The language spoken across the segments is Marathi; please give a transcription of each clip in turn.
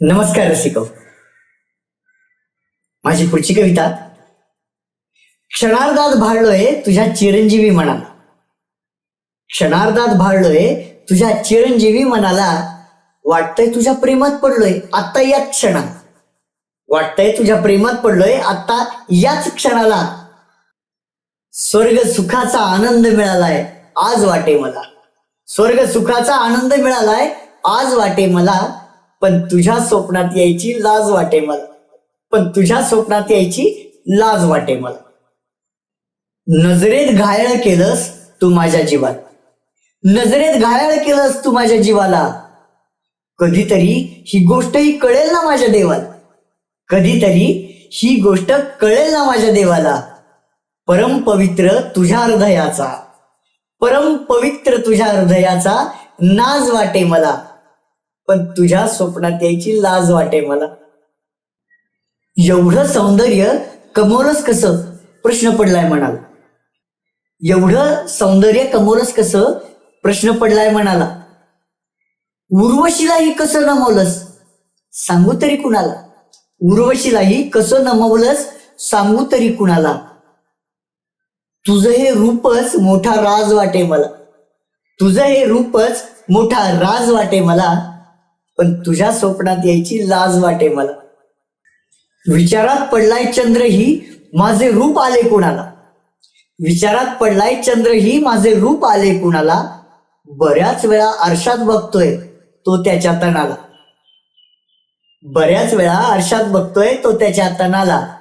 नमस्कार रसिको. माझी पुढची कविता. क्षणार्धात भाळलोय तुझ्या चिरंजीवी मनाला. क्षणार्धात भाळलोय तुझ्या चिरंजीवी मनाला. वाटतंय तुझ्या प्रेमात पडलोय आता याच क्षणात. वाटतंय तुझ्या प्रेमात पडलोय आता याच क्षणाला. स्वर्ग सुखाचा आनंद मिळालाय आज वाटे मला. स्वर्ग सुखाचा आनंद मिळालाय आज वाटे मला. पण तुझ्या स्वप्नात यायची लाज वाटे मला. पण तुझ्या स्वप्नात यायची लाज वाटे मला. नजरेत घायल केलंस तू माझ्या जीवात. नजरेत घायल केलंस तू माझ्या जीवाला. कधीतरी ही गोष्टही कळेल ना माझ्या देवाला. कधीतरी ही गोष्ट कळेल ना माझ्या देवाला. परम पवित्र तुझ्या हृदयाचा. परम पवित्र तुझ्या हृदयाचा नाज वाटे मला. पण तुझ्या स्वप्नात यायची लाज वाटे मला. एवढं सौंदर्य कमवलंस कसं प्रश्न पडलाय मनाला. एवढं सौंदर्य कमवलंस कसं प्रश्न पडलाय मनाला. उर्वशीलाही कसं नमवलंस सांगू तरी कुणाला. उर्वशीलाही कसं नमवलंस सांगू तरी कुणाला. तुझं हे रूपच मोठा राज वाटे मला. तुझं हे रूपच मोठा राज वाटे मला. पण तुझ्या स्वप्नात यायची लाज वाटे मला. विचारात पडलाय चंद्रही माझे रूप आले कुणाला. विचारात पडलाय चंद्रही माझे रूप आले कुणाला. बऱ्याच वेळा आरशात बघतोय तो त्याच्या तणाला. बऱ्याच वेळा आरशात बघतोय तो त्याच्या तणाला.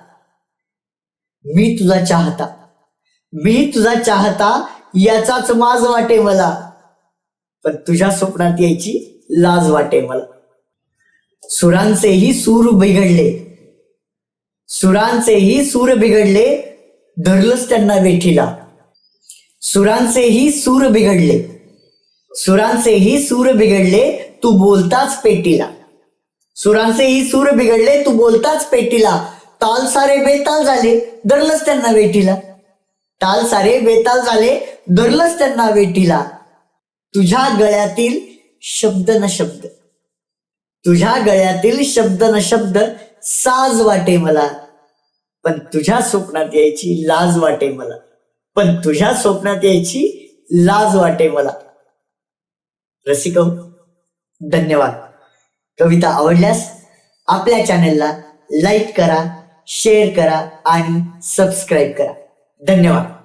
मी तुझा चाहता. मी तुझा चाहता याचाच माज वाटे मला. पण तुझ्या स्वप्नात यायची लाज वाटे मला. सुरांचेही सूर बिघडले. सुरांचेही सूर बिघडले धरलंच त्यांना वेठीला. सुरांचेही सूर बिघडले. सुरांचेही सूर बिघडले तू बोलताच पेटीला. सुरांचेही सूर बिघडले तू बोलताच पेटीला. ताल सारे बेताल झाले धरलंच त्यांना वेठीला. ताल सारे बेताल झाले धरलंच त्यांना वेठीला. तुझ्या गळ्यातील शब्द न शब्द. तुझ्या गळ्यातील शब्द न शब्द साज वाटे मला. पण तुझ्या स्वप्नात यायची लाज वाटे मला. पण तुझ्या स्वप्नात यायची लाज वाटे मला. रसिको, धन्यवाद. कविता आवडल्यास आपल्या चॅनलला लाईक करा, शेअर करा आणि सबस्क्राईब करा. धन्यवाद.